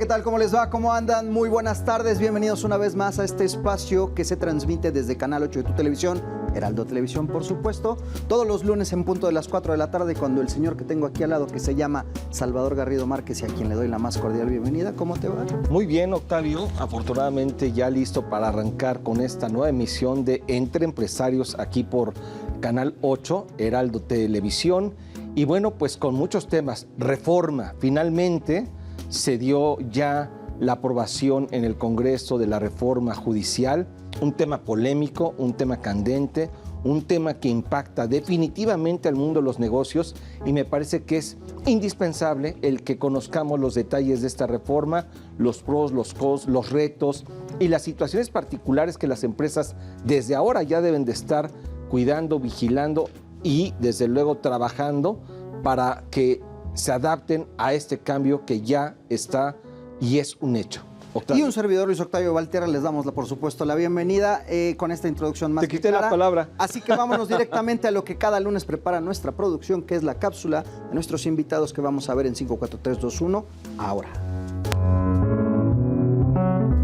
¿qué tal? ¿Cómo les va? ¿Cómo andan? Muy buenas tardes. Bienvenidos una vez más a este espacio que se transmite desde Canal 8 de tu televisión, Heraldo Televisión, por supuesto, todos los lunes en punto de las 4 de la tarde, cuando el señor que tengo aquí al lado, que se llama Salvador Garrido Márquez, y a quien le doy la más cordial bienvenida. ¿Cómo te va? Muy bien, Octavio. Afortunadamente ya listo para arrancar con esta nueva emisión de Entre Empresarios aquí por Canal 8, Heraldo Televisión. Y bueno, pues con muchos temas. Reforma, finalmente se dio ya la aprobación en el Congreso de la reforma judicial, un tema polémico, un tema candente, un tema que impacta definitivamente al mundo de los negocios, y me parece que es indispensable el que conozcamos los detalles de esta reforma, los pros, los cons, los retos y las situaciones particulares que las empresas desde ahora ya deben de estar cuidando, vigilando y desde luego trabajando para que se adapten a este cambio que ya está y es un hecho. Octavio. Y un servidor, Luis Octavio Valtierra, les damos, por supuesto, la bienvenida con esta introducción más Te quité la palabra. Así que vámonos directamente a lo que cada lunes prepara nuestra producción, que es la cápsula de nuestros invitados que vamos a ver en 5, 4, 3, 2, 1, ahora.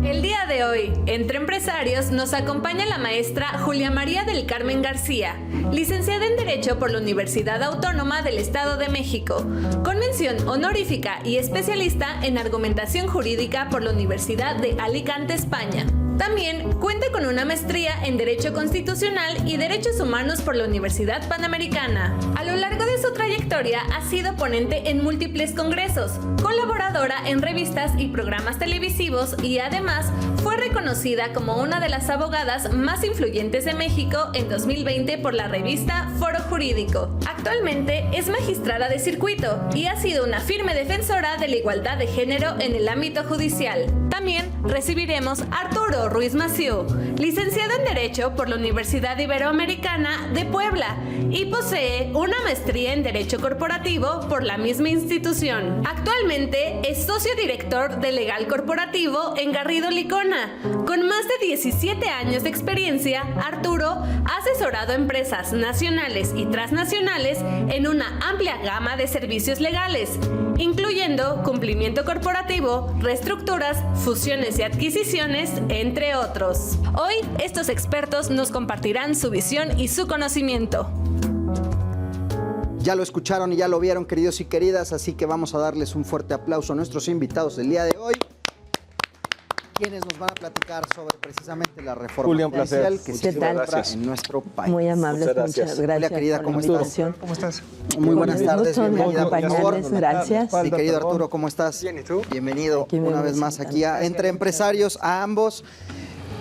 El día de hoy, entre empresarios, nos acompaña la maestra Julia María del Carmen García, licenciada en Derecho por la Universidad Autónoma del Estado de México, con mención honorífica y especialista en argumentación jurídica por la Universidad de Alicante, España. También cuenta con una maestría en Derecho Constitucional y Derechos Humanos por la Universidad Panamericana. A lo largo de su trayectoria ha sido ponente en múltiples congresos, colaboradora en revistas y programas televisivos y además fue reconocida como una de las abogadas más influyentes de México en 2020 por la revista Foro Jurídico. Actualmente es magistrada de circuito y ha sido una firme defensora de la igualdad de género en el ámbito judicial. También recibiremos a Arturo Ruiz Massieu, licenciado en Derecho por la Universidad Iberoamericana de Puebla y posee una maestría en Derecho Corporativo por la misma institución. Actualmente es socio director de Legal Corporativo en Garrido Licona. Con más de 17 años de experiencia, Arturo ha asesorado a empresas nacionales y transnacionales en una amplia gama de servicios legales, incluyendo cumplimiento corporativo, reestructuras, fusiones y adquisiciones, entre otros. Hoy, estos expertos nos compartirán su visión y su conocimiento. Ya lo escucharon y ya lo vieron, queridos y queridas, así que vamos a darles un fuerte aplauso a nuestros invitados del día de hoy, quienes nos van a platicar sobre precisamente la reforma Julia, un placer. judicial que se celebra en nuestro país. Muy amables, muchas gracias. Julia, querida, ¿cómo estás? ¿Cómo estás? Muy buenas tardes, bienvenida, por favor. Gracias. Mi querido Arturo, ¿cómo estás? Bien, ¿y tú? Bienvenido una vez más aquí a Entre Empresarios, a ambos.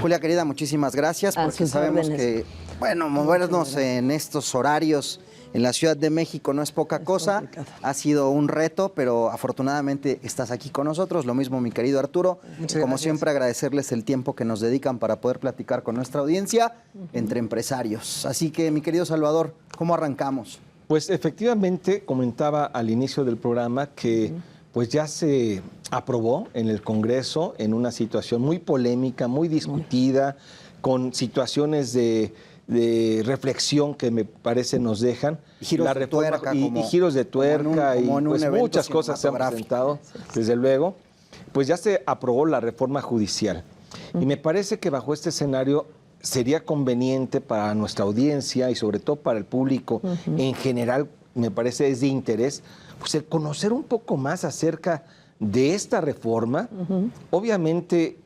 Julia, querida, muchísimas gracias, porque sabemos que, bueno, movernos en estos horarios en la Ciudad de México no es poca cosa, ha sido un reto, pero afortunadamente estás aquí con nosotros, lo mismo mi querido Arturo. Como siempre, agradecerles el tiempo que nos dedican para poder platicar con nuestra audiencia entre empresarios. Así que, mi querido Salvador, ¿cómo arrancamos? Pues efectivamente, comentaba al inicio del programa que pues ya se aprobó en el Congreso en una situación muy polémica, muy discutida, con situaciones de reflexión que me parece nos dejan. Y giros de tuerca. Y giros de tuerca y pues muchas cosas se han presentado, desde luego. Pues ya se aprobó la reforma judicial. Y me parece que bajo este escenario sería conveniente para nuestra audiencia y sobre todo para el público en general, me parece es de interés, pues el conocer un poco más acerca de esta reforma. Obviamente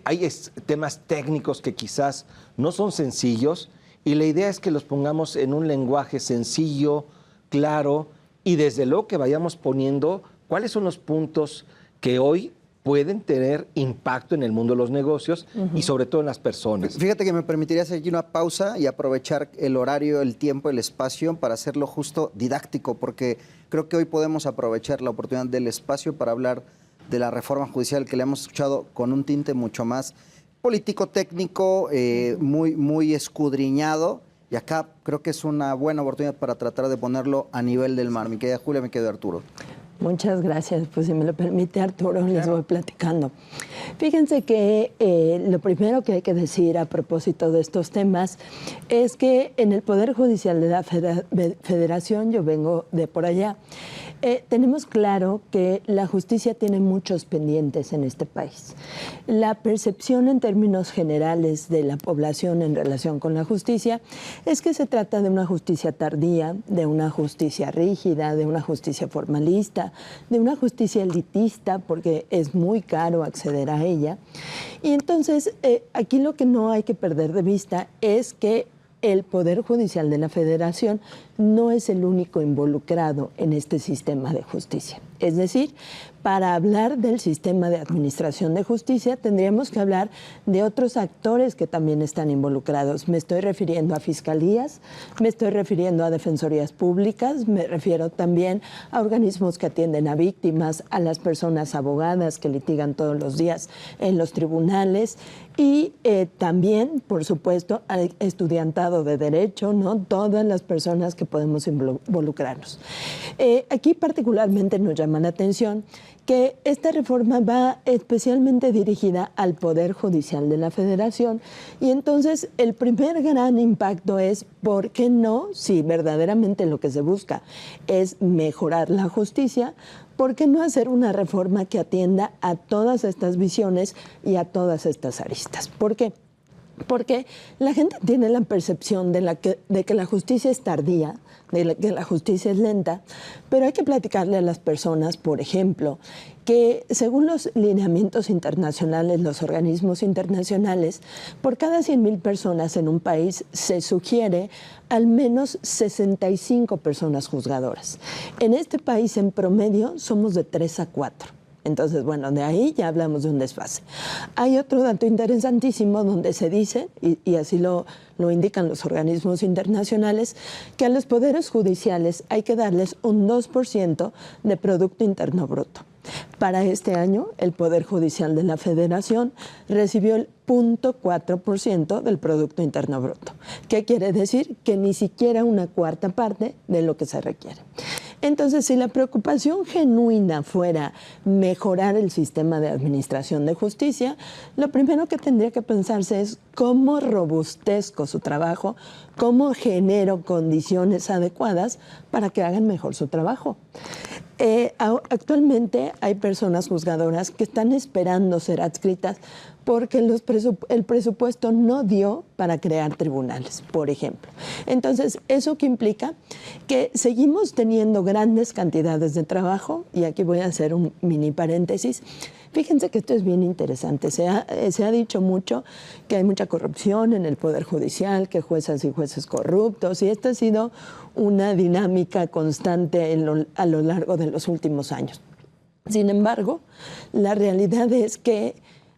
hay temas técnicos que quizás no son sencillos, y la idea es que los pongamos en un lenguaje sencillo, claro, y desde luego que vayamos poniendo cuáles son los puntos que hoy pueden tener impacto en el mundo de los negocios y sobre todo en las personas. Fíjate que me permitiría hacer aquí una pausa y aprovechar el horario, el tiempo, el espacio para hacerlo justo didáctico, porque creo que hoy podemos aprovechar la oportunidad del espacio para hablar de la reforma judicial que le hemos escuchado con un tinte mucho más político, técnico, muy escudriñado, y acá creo que es una buena oportunidad para tratar de ponerlo a nivel del mar. Mi querida Julia, mi querido Arturo. Muchas gracias. Pues si me lo permite, Arturo, les voy platicando. Fíjense que lo primero que hay que decir a propósito de estos temas es que en el Poder Judicial de la Federación, yo vengo de por allá, Tenemos claro que la justicia tiene muchos pendientes en este país. La percepción en términos generales de la población en relación con la justicia es que se trata de una justicia tardía, de una justicia rígida, de una justicia formalista, de una justicia elitista, porque es muy caro acceder a ella. Y entonces, aquí lo que no hay que perder de vista es que el Poder Judicial de la Federación no es el único involucrado en este sistema de justicia. Es decir, para hablar del sistema de administración de justicia tendríamos que hablar de otros actores que también están involucrados. Me estoy refiriendo a fiscalías, me estoy refiriendo a defensorías públicas, me refiero también a organismos que atienden a víctimas, a las personas abogadas que litigan todos los días en los tribunales y también, por supuesto, al estudiantado de derecho, ¿no? Todas las personas que podemos involucrarnos. Aquí particularmente nos llama la atención que esta reforma va especialmente dirigida al Poder Judicial de la Federación y entonces el primer gran impacto es ¿por qué no? Si verdaderamente lo que se busca es mejorar la justicia, ¿por qué no hacer una reforma que atienda a todas estas visiones y a todas estas aristas? ¿Por qué? Porque la gente tiene la percepción de que la justicia es tardía, de que la justicia es lenta, pero hay que platicarle a las personas, por ejemplo, que según los lineamientos internacionales, los organismos internacionales, por cada 100,000 personas en un país se sugiere al menos 65 personas juzgadoras. En este país, en promedio, somos de 3 a 4. Entonces, bueno, de ahí ya hablamos de un desfase. Hay otro dato interesantísimo donde se dice, y así lo indican los organismos internacionales, que a los poderes judiciales hay que darles un 2% de Producto Interno Bruto. Para este año, el Poder Judicial de la Federación recibió el 0.4% del Producto Interno Bruto. ¿Qué quiere decir? Que ni siquiera una cuarta parte de lo que se requiere. Entonces, si la preocupación genuina fuera mejorar el sistema de administración de justicia, lo primero que tendría que pensarse es cómo robustezco su trabajo, cómo genero condiciones adecuadas para que hagan mejor su trabajo. Actualmente hay personas juzgadoras que están esperando ser adscritas porque el presupuesto no dio para crear tribunales, por ejemplo. Entonces, ¿eso qué implica? Que seguimos teniendo grandes cantidades de trabajo, y aquí voy a hacer un mini paréntesis. Fíjense que esto es bien interesante. Se ha dicho mucho que hay mucha corrupción en el Poder Judicial, que juezas y jueces corruptos, y esta ha sido una dinámica constante a lo largo de los últimos años. Sin embargo, la realidad es que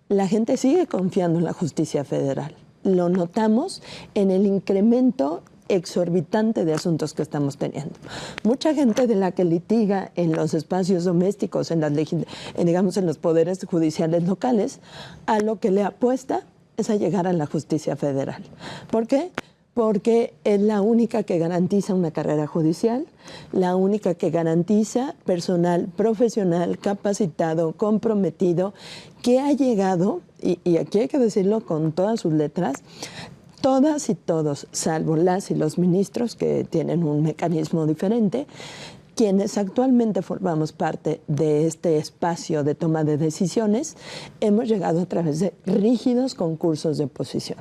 la gente sigue confiando en la justicia federal. Lo notamos en el incremento exorbitante de asuntos que estamos teniendo. Mucha gente de la que litiga en los espacios domésticos, digamos en los poderes judiciales locales, a lo que le apuesta es a llegar a la justicia federal. ¿Por qué? Porque es la única que garantiza una carrera judicial, la única que garantiza personal profesional, capacitado, comprometido, que ha llegado, y aquí hay que decirlo con todas sus letras, todas y todos, salvo las y los ministros que tienen un mecanismo diferente, quienes actualmente formamos parte de este espacio de toma de decisiones, hemos llegado a través de rígidos concursos de oposición,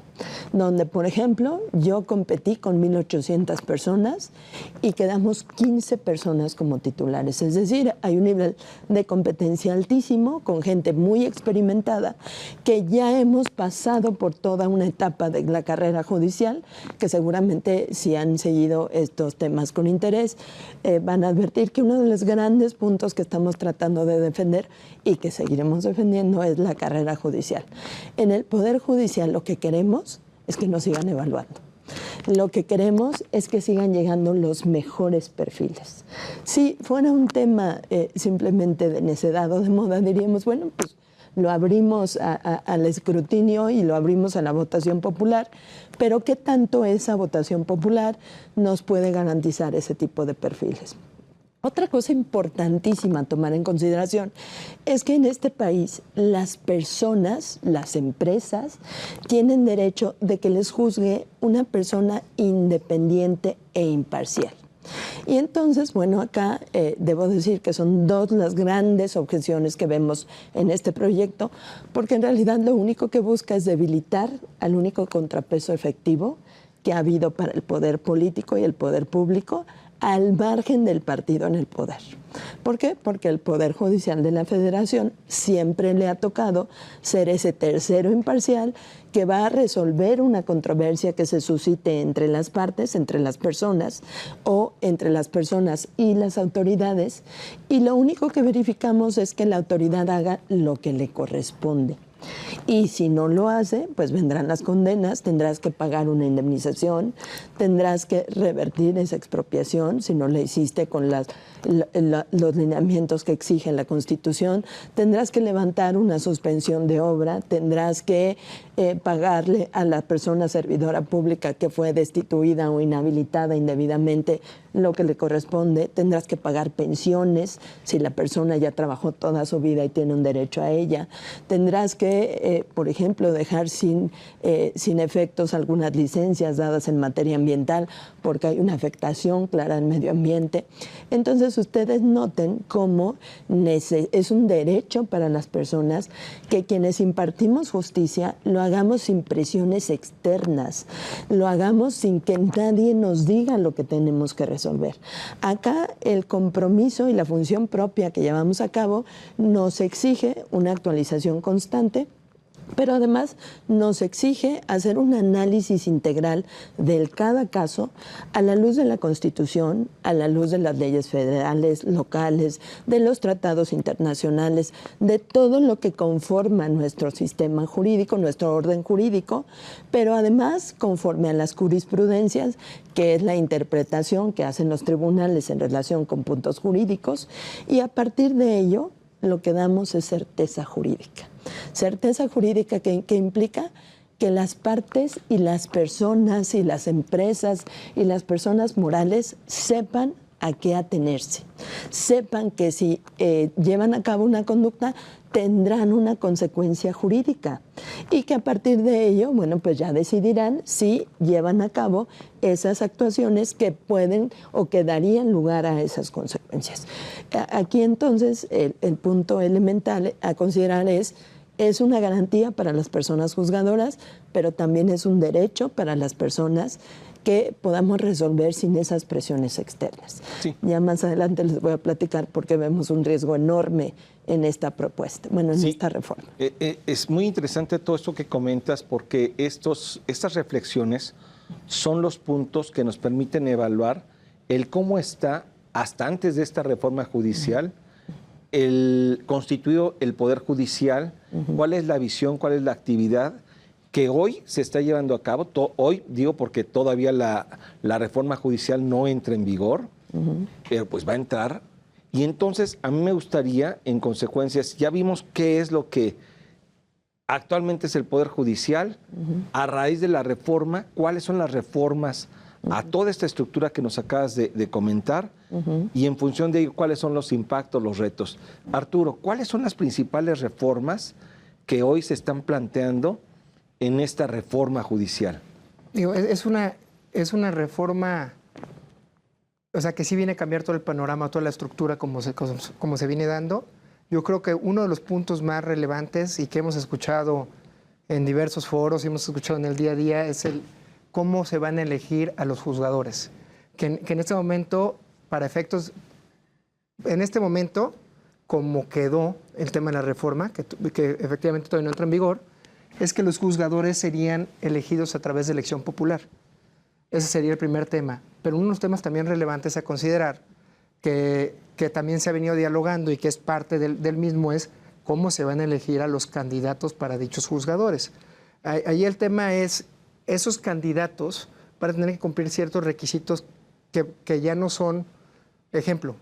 donde, por ejemplo, yo competí con 1,800 personas y quedamos 15 personas como titulares. Es decir, hay un nivel de competencia altísimo, con gente muy experimentada, que ya hemos pasado por toda una etapa de la carrera judicial, que seguramente si han seguido estos temas con interés, van a advertir que uno de los grandes puntos que estamos tratando de defender y que seguiremos defendiendo es la carrera judicial. En el Poder Judicial lo que queremos es que nos sigan evaluando. Lo que queremos es que sigan llegando los mejores perfiles. Si fuera un tema simplemente de necedad o de moda, diríamos, bueno, pues lo abrimos al escrutinio y lo abrimos a la votación popular, pero ¿qué tanto esa votación popular nos puede garantizar ese tipo de perfiles? Otra cosa importantísima a tomar en consideración es que en este país las personas, las empresas, tienen derecho de que les juzgue una persona independiente e imparcial. Y entonces, bueno, acá debo decir que son dos las grandes objeciones que vemos en este proyecto, porque en realidad lo único que busca es debilitar al único contrapeso efectivo que ha habido para el poder político y el poder público al margen del partido en el poder. ¿Por qué? Porque el Poder Judicial de la Federación siempre le ha tocado ser ese tercero imparcial que va a resolver una controversia que se suscite entre las partes, entre las personas o entre las personas y las autoridades, y lo único que verificamos es que la autoridad haga lo que le corresponde. Y si no lo hace, pues vendrán las condenas, tendrás que pagar una indemnización, tendrás que revertir esa expropiación si no la hiciste con los lineamientos que exige la Constitución, tendrás que levantar una suspensión de obra, tendrás que pagarle a la persona servidora pública que fue destituida o inhabilitada indebidamente lo que le corresponde, tendrás que pagar pensiones si la persona ya trabajó toda su vida y tiene un derecho a ella, tendrás que, por ejemplo, dejar sin efectos algunas licencias dadas en materia ambiental porque hay una afectación clara al medio ambiente. Entonces ustedes noten cómo es un derecho para las personas que quienes impartimos justicia lo hagamos sin presiones externas, lo hagamos sin que nadie nos diga lo que tenemos que resolver. Acá el compromiso y la función propia que llevamos a cabo nos exige una actualización constante, pero además nos exige hacer un análisis integral de cada caso a la luz de la Constitución, a la luz de las leyes federales, locales, de los tratados internacionales, de todo lo que conforma nuestro sistema jurídico, nuestro orden jurídico, pero además conforme a las jurisprudencias, que es la interpretación que hacen los tribunales en relación con puntos jurídicos, y a partir de ello lo que damos es certeza jurídica. Certeza jurídica que implica que las partes y las personas y las empresas y las personas morales sepan a qué atenerse, sepan que si llevan a cabo una conducta tendrán una consecuencia jurídica y que a partir de ello, bueno, pues ya decidirán si llevan a cabo esas actuaciones que pueden o que darían lugar a esas consecuencias. Aquí entonces el punto elemental a considerar es una garantía para las personas juzgadoras, pero también es un derecho para las personas que podamos resolver sin esas presiones externas. Sí. Ya más adelante les voy a platicar porque vemos un riesgo enorme en esta propuesta, bueno, en esta reforma. Es muy interesante todo esto que comentas porque estas reflexiones son los puntos que nos permiten evaluar el cómo está, hasta antes de esta reforma judicial, constituido el Poder Judicial, cuál es la visión, cuál es la actividad que hoy se está llevando a cabo. Hoy digo porque todavía la reforma judicial no entra en vigor, pero pues va a entrar. Y entonces a mí me gustaría, en consecuencias, ya vimos qué es lo que actualmente es el Poder Judicial, a raíz de la reforma, cuáles son las reformas a toda esta estructura que nos acabas de comentar y en función de ello, cuáles son los impactos, los retos. Arturo, ¿cuáles son las principales reformas que hoy se están planteando en esta reforma judicial? Digo, es una reforma, o sea, que sí viene a cambiar todo el panorama, toda la estructura como se viene dando. Yo creo que uno de los puntos más relevantes y que hemos escuchado en diversos foros y hemos escuchado en el día a día es cómo se van a elegir a los juzgadores. Que en este momento, para efectos, en este momento, como quedó el tema de la reforma, que efectivamente todavía no entra en vigor, es que los juzgadores serían elegidos a través de elección popular. Ese sería el primer tema. Pero uno de los temas también relevantes a considerar, que también se ha venido dialogando y que es parte del mismo, es cómo se van a elegir a los candidatos para dichos juzgadores. Ahí el tema es, esos candidatos van a tener que cumplir ciertos requisitos que ya no son, ejemplo,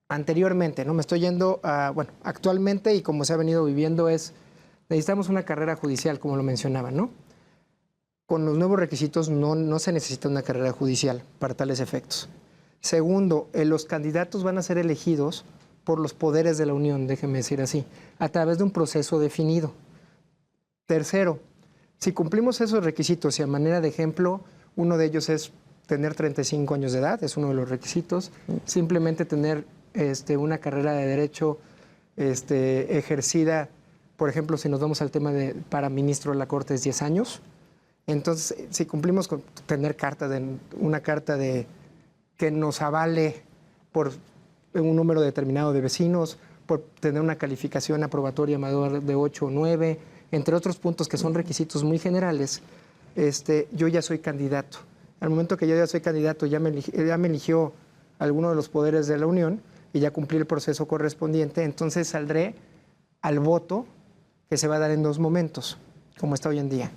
anteriormente, ¿no? Me estoy yendo a, bueno, actualmente y como se ha venido viviendo necesitamos una carrera judicial, como lo mencionaba, ¿no? Con los nuevos requisitos no se necesita una carrera judicial para tales efectos. Segundo, los candidatos van a ser elegidos por los poderes de la Unión, déjeme decir así, a través de un proceso definido. Tercero, si cumplimos esos requisitos y a manera de ejemplo, uno de ellos es tener 35 años de edad, es uno de los requisitos. Simplemente tener una carrera de derecho ejercida, por ejemplo, si nos vamos al tema de para ministro de la Corte es 10 años. Entonces, si cumplimos con tener una carta de que nos avale por un número determinado de vecinos, por tener una calificación aprobatoria mayor de 8 o 9, entre otros puntos que son requisitos muy generales, yo ya soy candidato. Al momento que yo ya soy candidato, ya me eligió alguno de los poderes de la Unión y ya cumplí el proceso correspondiente, entonces saldré al voto que se va a dar en 2 momentos, como está hoy en día.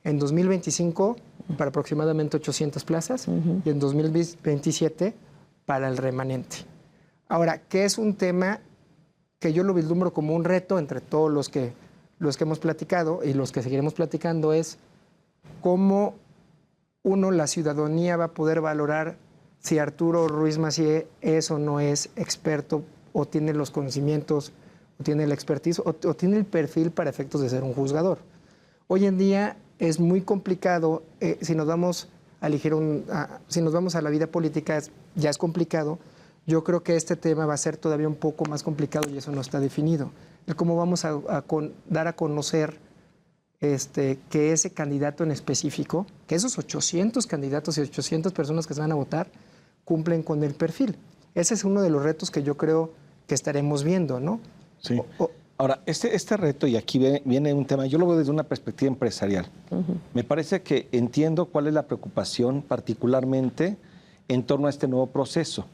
En 2025 para aproximadamente 800 plazas y en 2027 para el remanente. Ahora, ¿qué es un tema que yo lo vislumbro como un reto entre todos los que hemos platicado y los que seguiremos platicando? Es cómo la ciudadanía va a poder valorar si Arturo Ruiz Massieu es o no es experto o tiene los conocimientos o tiene la expertise o tiene el perfil para efectos de ser un juzgador. Hoy en día es muy complicado, si nos vamos a la vida política ya es complicado. Yo creo que este tema va a ser todavía un poco más complicado y eso no está definido. El cómo vamos a dar a conocer que ese candidato en específico, que esos 800 candidatos y 800 personas que se van a votar cumplen con el perfil. Ese es uno de los retos que yo creo que estaremos viendo, ¿no? Sí. Ahora, este reto, y aquí viene un tema, yo lo veo desde una perspectiva empresarial. Me parece que entiendo cuál es la preocupación particularmente en torno a este nuevo proceso,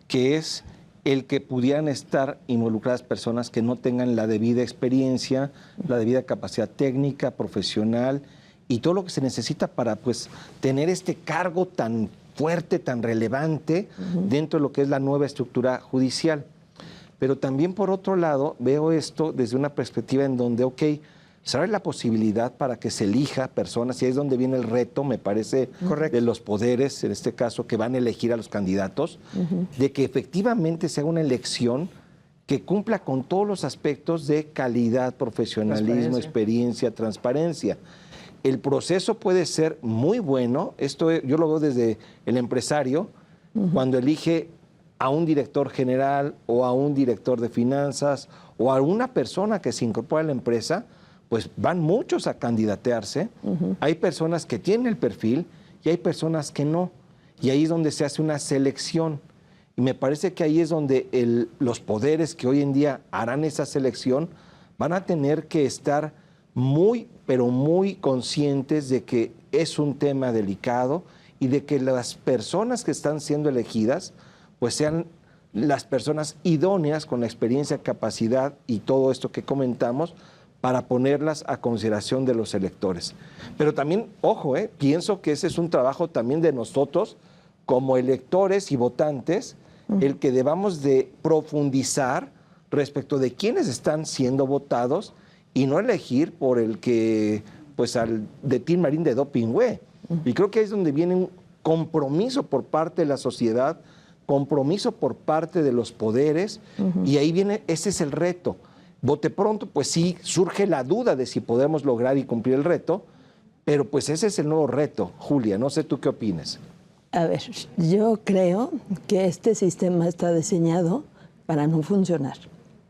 que es el que pudieran estar involucradas personas que no tengan la debida experiencia, la debida capacidad técnica, profesional y todo lo que se necesita para pues, tener este cargo tan fuerte, tan relevante dentro de lo que es la nueva estructura judicial. Pero también, por otro lado, veo esto desde una perspectiva en donde, se abre la posibilidad para que se elija personas, y ahí es donde viene el reto, me parece, de los poderes, en este caso, que van a elegir a los candidatos, de que efectivamente se haga una elección que cumpla con todos los aspectos de calidad, profesionalismo, experiencia, transparencia. El proceso puede ser muy bueno, esto yo lo veo desde el empresario, cuando elige a un director general o a un director de finanzas o a una persona que se incorpora a la empresa, pues van muchos a candidatearse. Hay personas que tienen el perfil y hay personas que no. Y ahí es donde se hace una selección. Y me parece que ahí es donde los poderes que hoy en día harán esa selección van a tener que estar muy, pero muy conscientes de que es un tema delicado y de que las personas que están siendo elegidas pues sean las personas idóneas con la experiencia, capacidad y todo esto que comentamos para ponerlas a consideración de los electores. Pero también, ojo, pienso que ese es un trabajo también de nosotros como electores y votantes, el que debamos de profundizar respecto de quiénes están siendo votados y no elegir por el que, pues, de Tim Marín de Doping, güey. Y creo que ahí es donde viene un compromiso por parte de la sociedad, compromiso por parte de los poderes, y ahí viene, ese es el reto. Bote pronto, pues sí, surge la duda de si podemos lograr y cumplir el reto, pero pues ese es el nuevo reto. Julia, no sé tú qué opinas. A ver, yo creo que este sistema está diseñado para no funcionar,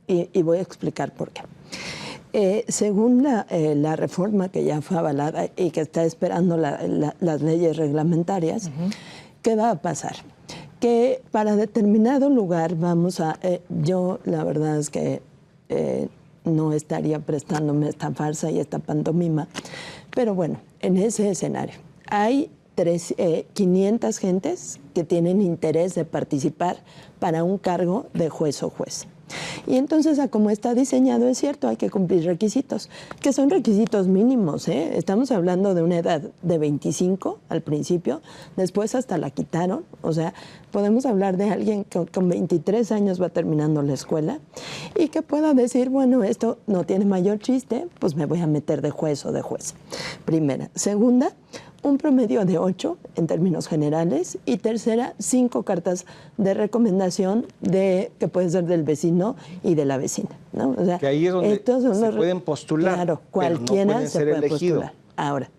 y voy a explicar por qué. Según la reforma que ya fue avalada y que está esperando las leyes reglamentarias, ¿qué va a pasar? Que para determinado lugar yo la verdad es que no estaría prestándome esta farsa y esta pantomima, pero bueno, en ese escenario hay 500 gentes que tienen interés de participar para un cargo de juez o juez. Y entonces, a como está diseñado, es cierto, hay que cumplir requisitos, que son requisitos mínimos, ¿eh? Estamos hablando de una edad de 25 al principio, después hasta la quitaron, o sea, podemos hablar de alguien que con 23 años va terminando la escuela y que pueda decir, bueno, esto no tiene mayor chiste, pues me voy a meter de juez o de juez. Primera. Segunda, un promedio de 8 en términos generales, y tercera, 5 cartas de recomendación que puede ser del vecino y de la vecina, ¿no? O sea, que ahí es donde se pueden postular, claro, cualquiera se puede postular. Ahora,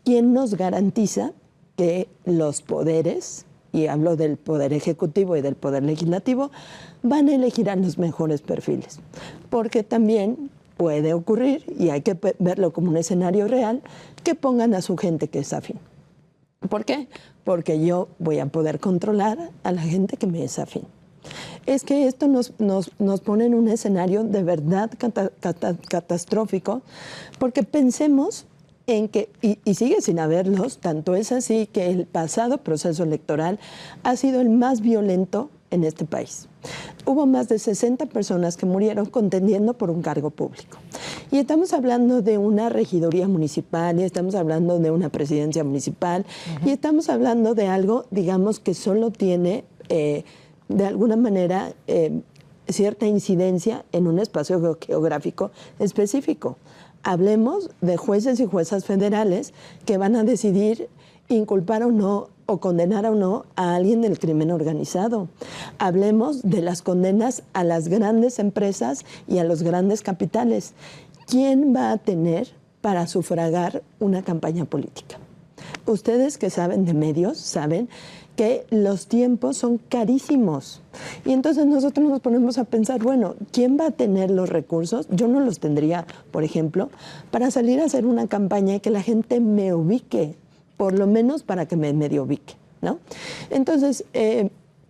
¿quién nos garantiza que los poderes, y hablo del poder ejecutivo y del poder legislativo, van a elegir a los mejores perfiles. Porque también puede ocurrir, y hay que verlo como un escenario real, que pongan a su gente que es afín. ¿Por qué? Porque yo voy a poder controlar a la gente que me es afín. Es que esto nos pone en un escenario de verdad catastrófico, porque pensemos en que, y sigue sin haberlos, tanto es así que el pasado proceso electoral ha sido el más violento en este país. Hubo más de 60 personas que murieron contendiendo por un cargo público. Y estamos hablando de una regiduría municipal, y estamos hablando de una presidencia municipal, y estamos hablando de algo, digamos, que solo tiene, de alguna manera, cierta incidencia en un espacio geográfico específico. Hablemos de jueces y juezas federales que van a decidir inculpar o no, o condenar o no a alguien del crimen organizado. Hablemos de las condenas a las grandes empresas y a los grandes capitales. ¿Quién va a tener para sufragar una campaña política? Ustedes que saben de medios saben que los tiempos son carísimos. Y entonces nosotros nos ponemos a pensar, bueno, ¿quién va a tener los recursos? Yo no los tendría, por ejemplo, para salir a hacer una campaña y que la gente me ubique, por lo menos para que me medio ubique, ¿no? Entonces,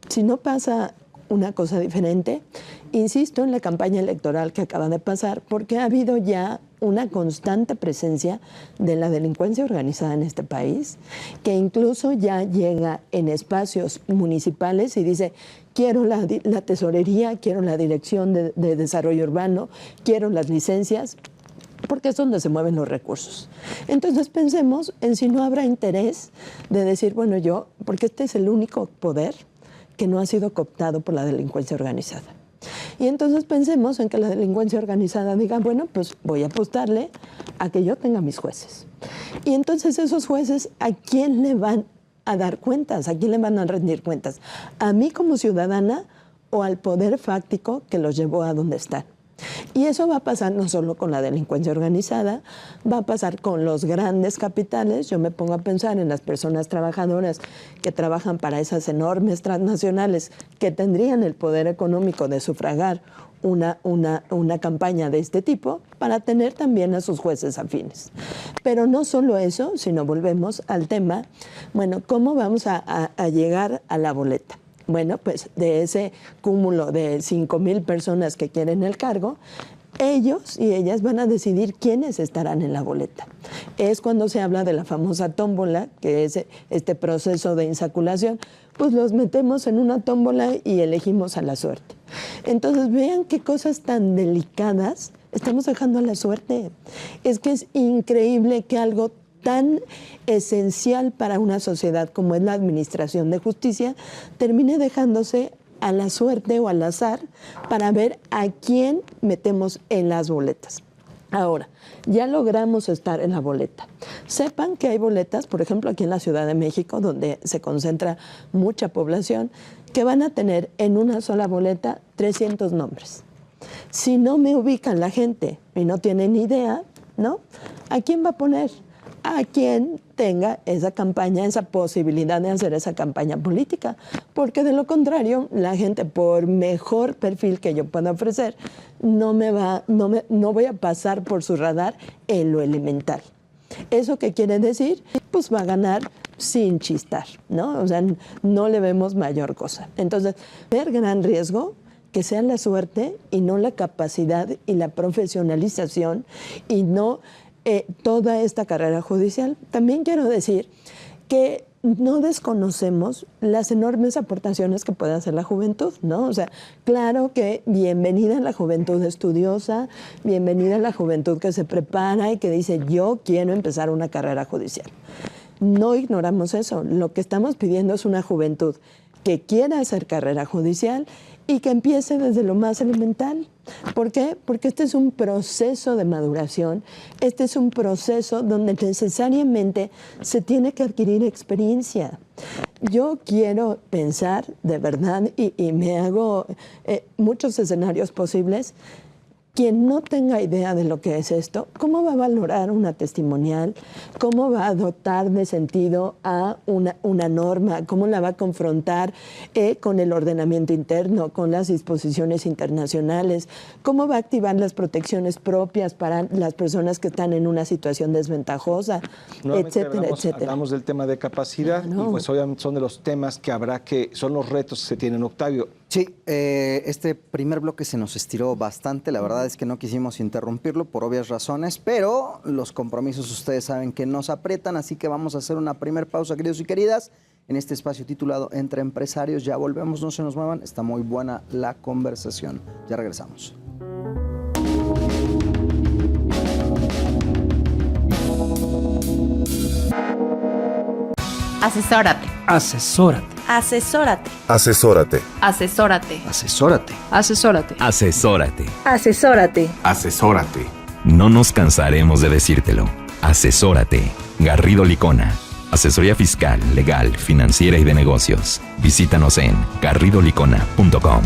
si no pasa una cosa diferente, insisto en la campaña electoral que acaba de pasar, porque ha habido ya una constante presencia de la delincuencia organizada en este país, que incluso ya llega en espacios municipales y dice, quiero la tesorería, quiero la dirección de desarrollo urbano, quiero las licencias, porque es donde se mueven los recursos. Entonces pensemos en si no habrá interés de decir, bueno, porque este es el único poder que no ha sido cooptado por la delincuencia organizada. Y entonces pensemos en que la delincuencia organizada diga, bueno, pues voy a apostarle a que yo tenga mis jueces. Y entonces esos jueces, ¿a quién le van a dar cuentas? ¿A quién le van a rendir cuentas? ¿A mí como ciudadana o al poder fáctico que los llevó a donde están? Y eso va a pasar no solo con la delincuencia organizada, va a pasar con los grandes capitales. Yo me pongo a pensar en las personas trabajadoras que trabajan para esas enormes transnacionales que tendrían el poder económico de sufragar una campaña de este tipo para tener también a sus jueces afines. Pero no solo eso, sino volvemos al tema, bueno, ¿cómo vamos a llegar a la boleta? Bueno, pues de ese cúmulo de 5,000 personas que quieren el cargo, ellos y ellas van a decidir quiénes estarán en la boleta. Es cuando se habla de la famosa tómbola, que es este proceso de insaculación, pues los metemos en una tómbola y elegimos a la suerte. Entonces vean qué cosas tan delicadas estamos dejando a la suerte. Es que es increíble que algo tan esencial para una sociedad como es la administración de justicia, termine dejándose a la suerte o al azar para ver a quién metemos en las boletas. Ahora, ya logramos estar en la boleta. Sepan que hay boletas, por ejemplo, aquí en la Ciudad de México, donde se concentra mucha población, que van a tener en una sola boleta 300 nombres. Si no me ubican la gente y no tienen idea, ¿no? ¿A quién va a poner? A quien tenga esa campaña, esa posibilidad de hacer esa campaña política. Porque de lo contrario, la gente, por mejor perfil que yo pueda ofrecer, no voy a pasar por su radar en lo elemental. ¿Eso qué quiere decir? Pues va a ganar sin chistar, ¿no? O sea, no le vemos mayor cosa. Entonces, ver gran riesgo, que sea la suerte y no la capacidad y la profesionalización y no toda esta carrera judicial. También quiero decir que no desconocemos las enormes aportaciones que puede hacer la juventud, ¿no? O sea, claro que bienvenida a la juventud estudiosa, bienvenida a la juventud que se prepara y que dice, yo quiero empezar una carrera judicial. No ignoramos eso. Lo que estamos pidiendo es una juventud que quiera hacer carrera judicial y que empiece desde lo más elemental. ¿Por qué? Porque este es un proceso de maduración, este es un proceso donde necesariamente se tiene que adquirir experiencia. Yo quiero pensar de verdad y me hago muchos escenarios posibles quien no tenga idea de lo que es esto, ¿cómo va a valorar una testimonial? ¿Cómo va a dotar de sentido a una norma? ¿Cómo la va a confrontar con el ordenamiento interno, con las disposiciones internacionales? ¿Cómo va a activar las protecciones propias para las personas que están en una situación desventajosa? Etcétera, etcétera. Hablamos del tema de capacidad y pues obviamente son de los temas que son los retos que se tienen, Octavio. Sí, este primer bloque se nos estiró bastante, la verdad es que no quisimos interrumpirlo por obvias razones, pero los compromisos ustedes saben que nos aprietan, así que vamos a hacer una primer pausa, queridos y queridas, en este espacio titulado Entre Empresarios. Ya volvemos, no se nos muevan, está muy buena la conversación. Ya regresamos. Asesórate. Asesórate. Asesórate. Asesórate. Asesórate. Asesórate. Asesórate. Asesórate. Asesórate. Asesórate. No nos cansaremos de decírtelo. Asesórate. Garrido Licona. Asesoría fiscal, legal, financiera y de negocios. Visítanos en garridolicona.com.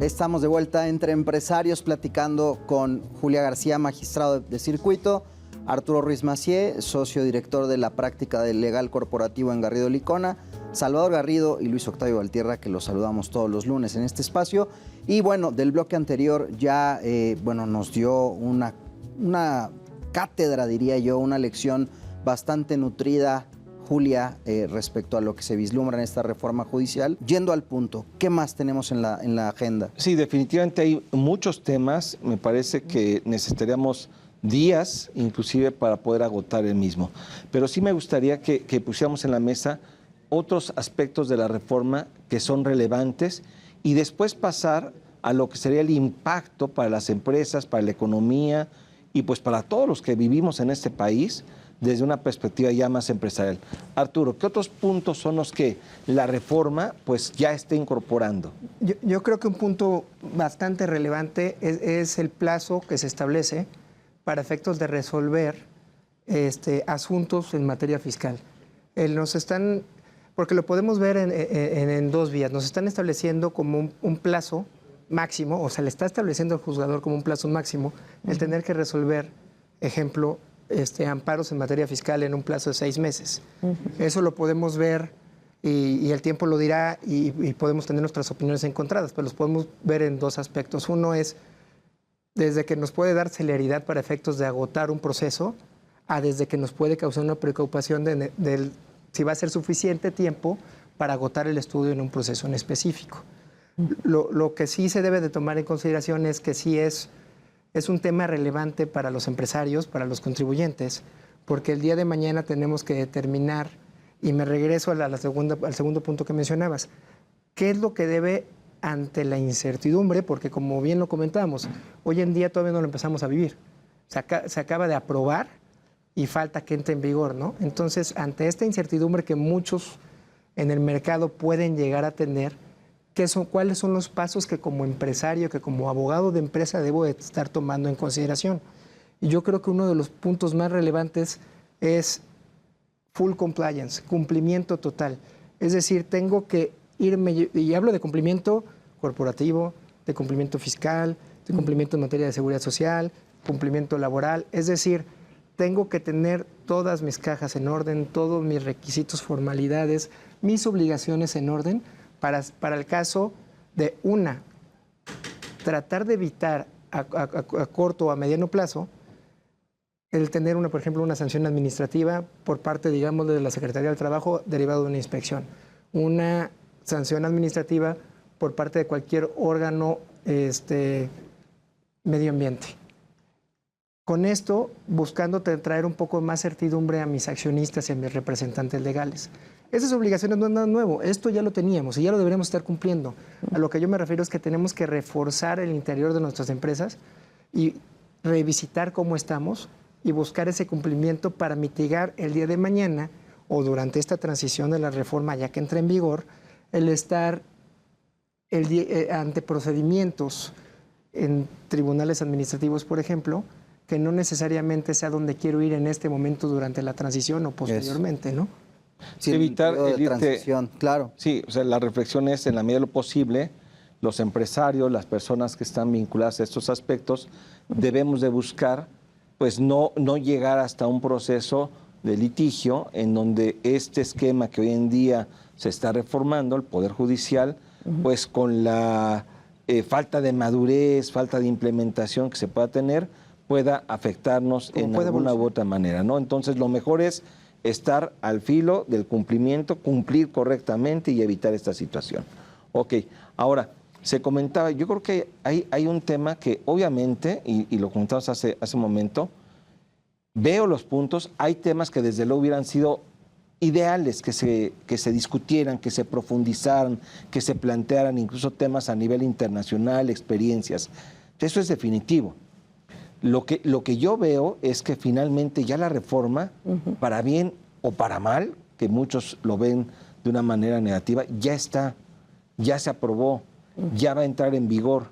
Estamos de vuelta Entre Empresarios platicando con Julia García, magistrado de circuito, Arturo Ruiz Macié, socio director de la práctica del legal corporativo en Garrido Licona, Salvador Garrido y Luis Octavio Valtierra, que los saludamos todos los lunes en este espacio. Y bueno, del bloque anterior ya nos dio una cátedra, diría yo, una lección bastante nutrida, Julia, respecto a lo que se vislumbra en esta reforma judicial. Yendo al punto, ¿qué más tenemos en la agenda? Sí, definitivamente hay muchos temas. Me parece que necesitaríamos días, inclusive, para poder agotar el mismo. Pero sí me gustaría que pusiéramos en la mesa otros aspectos de la reforma que son relevantes y después pasar a lo que sería el impacto para las empresas, para la economía y pues para todos los que vivimos en este país, desde una perspectiva ya más empresarial. Arturo, ¿qué otros puntos son los que la reforma pues ya está incorporando? Yo creo que un punto bastante relevante es el plazo que se establece para efectos de resolver asuntos en materia fiscal. Porque lo podemos ver en dos vías. Nos están estableciendo como un plazo máximo, o sea, le está estableciendo al juzgador como un plazo máximo el tener que resolver, ejemplo, amparos en materia fiscal en un plazo de 6 meses. Eso lo podemos ver y el tiempo lo dirá y podemos tener nuestras opiniones encontradas, pero los podemos ver en dos aspectos. Uno es desde que nos puede dar celeridad para efectos de agotar un proceso a desde que nos puede causar una preocupación de si va a ser suficiente tiempo para agotar el estudio en un proceso en específico. Lo que sí se debe de tomar en consideración es que sí es un tema relevante para los empresarios, para los contribuyentes, porque el día de mañana tenemos que determinar, y me regreso al segundo punto que mencionabas, ¿qué es lo que debe ante la incertidumbre? Porque como bien lo comentábamos, hoy en día todavía no lo empezamos a vivir. Se acaba de aprobar y falta que entre en vigor, ¿no? Entonces, ante esta incertidumbre que muchos en el mercado pueden llegar a tener, ¿cuáles son los pasos que como empresario, que como abogado de empresa debo de estar tomando en consideración? Y yo creo que uno de los puntos más relevantes es full compliance, cumplimiento total. Es decir, tengo que irme, y hablo de cumplimiento corporativo, de cumplimiento fiscal, de cumplimiento en materia de seguridad social, cumplimiento laboral. Es decir, tengo que tener todas mis cajas en orden, todos mis requisitos, formalidades, mis obligaciones en orden, para el caso de tratar de evitar a corto o a mediano plazo el tener, por ejemplo, una sanción administrativa por parte, digamos, de la Secretaría del Trabajo derivado de una inspección. Una sanción administrativa por parte de cualquier órgano medio ambiente. Con esto, buscando traer un poco más certidumbre a mis accionistas y a mis representantes legales. Esas obligaciones no es nada nuevo, esto ya lo teníamos y ya lo deberíamos estar cumpliendo. A lo que yo me refiero es que tenemos que reforzar el interior de nuestras empresas y revisitar cómo estamos y buscar ese cumplimiento para mitigar el día de mañana o durante esta transición de la reforma ya que entre en vigor, el estar ante procedimientos en tribunales administrativos, por ejemplo, que no necesariamente sea donde quiero ir en este momento durante la transición o posteriormente, ¿no? Sí, evitar el de transición, claro. Sí, o sea, la reflexión es, en la medida de lo posible, los empresarios, las personas que están vinculadas a estos aspectos, debemos de buscar, pues no llegar hasta un proceso de litigio en donde este esquema que hoy en día se está reformando, el Poder Judicial, pues con la falta de madurez, falta de implementación que se pueda tener, pueda afectarnos en alguna u otra manera, ¿no? Entonces, lo mejor es estar al filo del cumplimiento, cumplir correctamente y evitar esta situación. Ok, ahora, se comentaba, yo creo que hay un tema que obviamente, y lo comentamos hace un momento, veo los puntos, hay temas que desde luego hubieran sido ideales que se discutieran, que se profundizaran, que se plantearan incluso temas a nivel internacional, experiencias. Eso es definitivo. Lo que yo veo es que finalmente ya la reforma, para bien o para mal, que muchos lo ven de una manera negativa, ya está, ya se aprobó, ya va a entrar en vigor.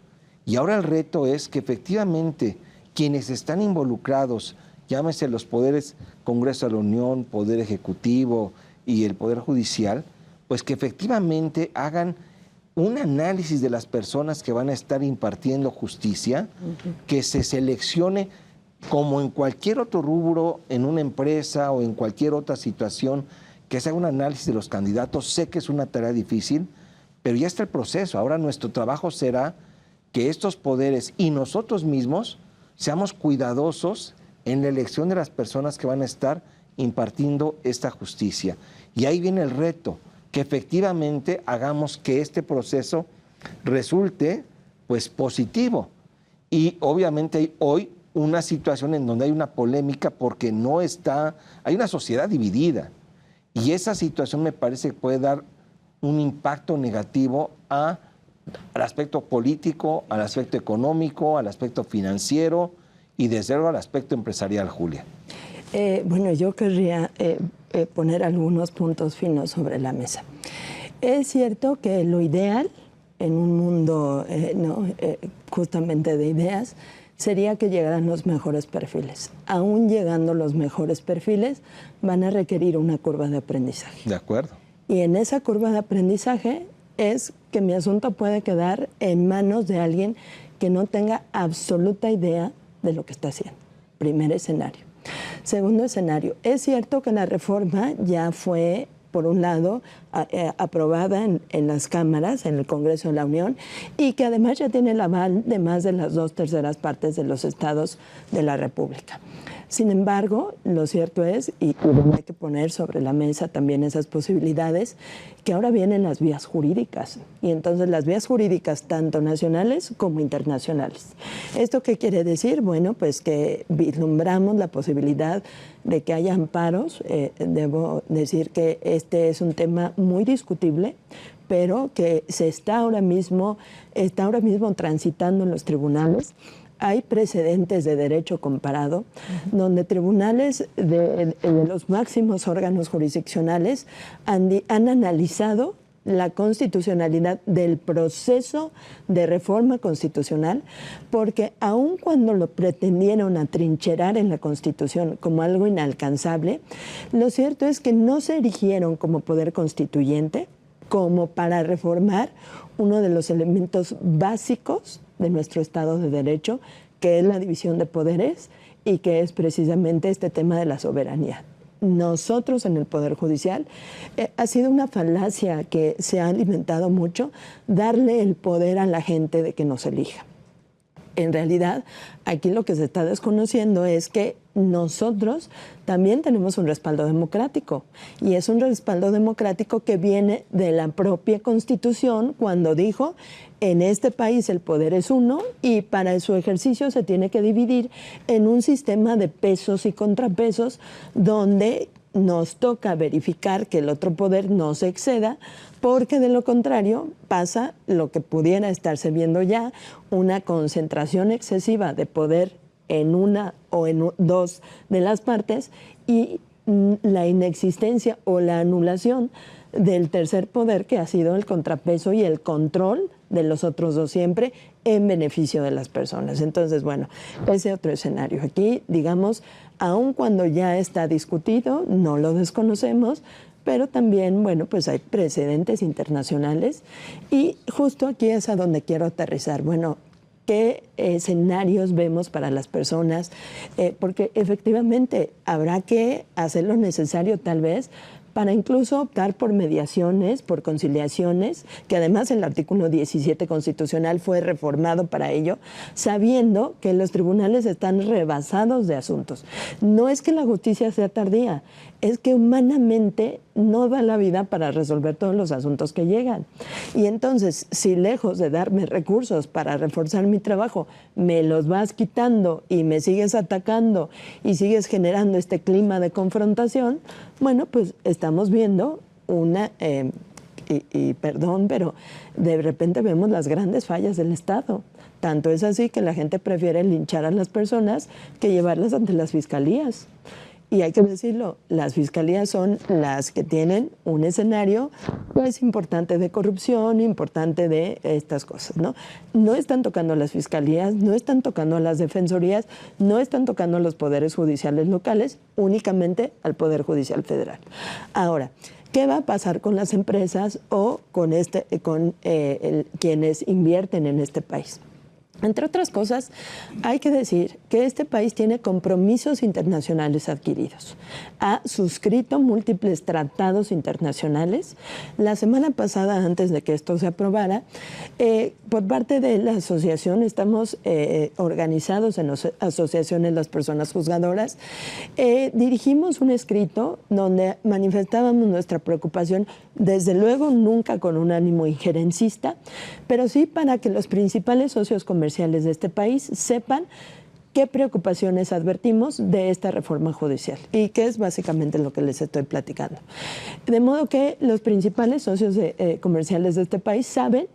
Y ahora el reto es que efectivamente quienes están involucrados, llámese los poderes, Congreso de la Unión, Poder Ejecutivo y el Poder Judicial, pues que efectivamente hagan un análisis de las personas que van a estar impartiendo justicia, que se seleccione como en cualquier otro rubro, en una empresa o en cualquier otra situación, que se haga un análisis de los candidatos. Sé que es una tarea difícil, pero ya está el proceso. Ahora nuestro trabajo será que estos poderes y nosotros mismos seamos cuidadosos en la elección de las personas que van a estar impartiendo esta justicia. Y ahí viene el reto, que efectivamente hagamos que este proceso resulte pues positivo. Y obviamente hay hoy una situación en donde hay una polémica porque hay una sociedad dividida. Y esa situación me parece que puede dar un impacto negativo al aspecto político, al aspecto económico, al aspecto financiero y desde luego al aspecto empresarial, Julia. Bueno, yo querría poner algunos puntos finos sobre la mesa. Es cierto que lo ideal en un mundo justamente de ideas sería que llegaran los mejores perfiles. Aún llegando los mejores perfiles, van a requerir una curva de aprendizaje. De acuerdo. Y en esa curva de aprendizaje es que mi asunto puede quedar en manos de alguien que no tenga absoluta idea de lo que está haciendo. Primer escenario. Segundo escenario, es cierto que la reforma ya fue, por un lado, aprobada en las cámaras, en el Congreso de la Unión, y que además ya tiene el aval de más de las 2/3 partes de los estados de la República. Sin embargo, lo cierto es, y hay que poner sobre la mesa también esas posibilidades, que ahora vienen las vías jurídicas. Y entonces las vías jurídicas, tanto nacionales como internacionales. ¿Esto qué quiere decir? Bueno, pues que vislumbramos la posibilidad de que haya amparos. Debo decir que este es un tema muy discutible, pero que se está ahora mismo transitando en los tribunales. Hay precedentes de derecho comparado, donde tribunales de los máximos órganos jurisdiccionales han analizado la constitucionalidad del proceso de reforma constitucional, porque aun cuando lo pretendieron atrincherar en la Constitución como algo inalcanzable, lo cierto es que no se erigieron como poder constituyente, como para reformar uno de los elementos básicos de nuestro Estado de Derecho, que es la división de poderes y que es precisamente este tema de la soberanía. Nosotros en el Poder Judicial ha sido una falacia que se ha alimentado mucho, darle el poder a la gente de que nos elija. En realidad, aquí lo que se está desconociendo es que nosotros también tenemos un respaldo democrático, y es un respaldo democrático que viene de la propia Constitución, cuando dijo: en este país el poder es uno y para su ejercicio se tiene que dividir en un sistema de pesos y contrapesos, donde nos toca verificar que el otro poder no se exceda, porque de lo contrario pasa lo que pudiera estarse viendo ya, una concentración excesiva de poder en una o en dos de las partes, y la inexistencia o la anulación del tercer poder, que ha sido el contrapeso y el control de los otros dos, siempre en beneficio de las personas. Entonces, bueno, ese otro escenario. Aquí, digamos, aun cuando ya está discutido, no lo desconocemos, pero también, bueno, pues hay precedentes internacionales y justo aquí es a donde quiero aterrizar. Bueno, ¿qué escenarios vemos para las personas? Porque efectivamente habrá que hacer lo necesario tal vez para incluso optar por mediaciones, por conciliaciones, que además el artículo 17 constitucional fue reformado para ello, sabiendo que los tribunales están rebasados de asuntos. No es que la justicia sea tardía, es que humanamente no da la vida para resolver todos los asuntos que llegan. Y entonces, si lejos de darme recursos para reforzar mi trabajo, me los vas quitando y me sigues atacando y sigues generando este clima de confrontación, bueno, pues estamos viendo una, y perdón, pero de repente vemos las grandes fallas del Estado. Tanto es así que la gente prefiere linchar a las personas que llevarlas ante las fiscalías. Y hay que decirlo, las fiscalías son las que tienen un escenario pues importante de corrupción, importante de estas cosas, ¿no? No están tocando a las fiscalías, no están tocando a las defensorías, no están tocando a los poderes judiciales locales, únicamente al Poder Judicial Federal. Ahora, ¿qué va a pasar con las empresas o con quienes invierten en este país? Entre otras cosas, hay que decir que este país tiene compromisos internacionales adquiridos. Ha suscrito múltiples tratados internacionales. La semana pasada, antes de que esto se aprobara, por parte de la asociación, estamos organizados en asociaciones las personas juzgadoras, dirigimos un escrito donde manifestábamos nuestra preocupación, desde luego nunca con un ánimo injerencista, pero sí para que los principales socios comerciales de este país sepan qué preocupaciones advertimos de esta reforma judicial y que es básicamente lo que les estoy platicando. De modo que los principales socios comerciales de este país saben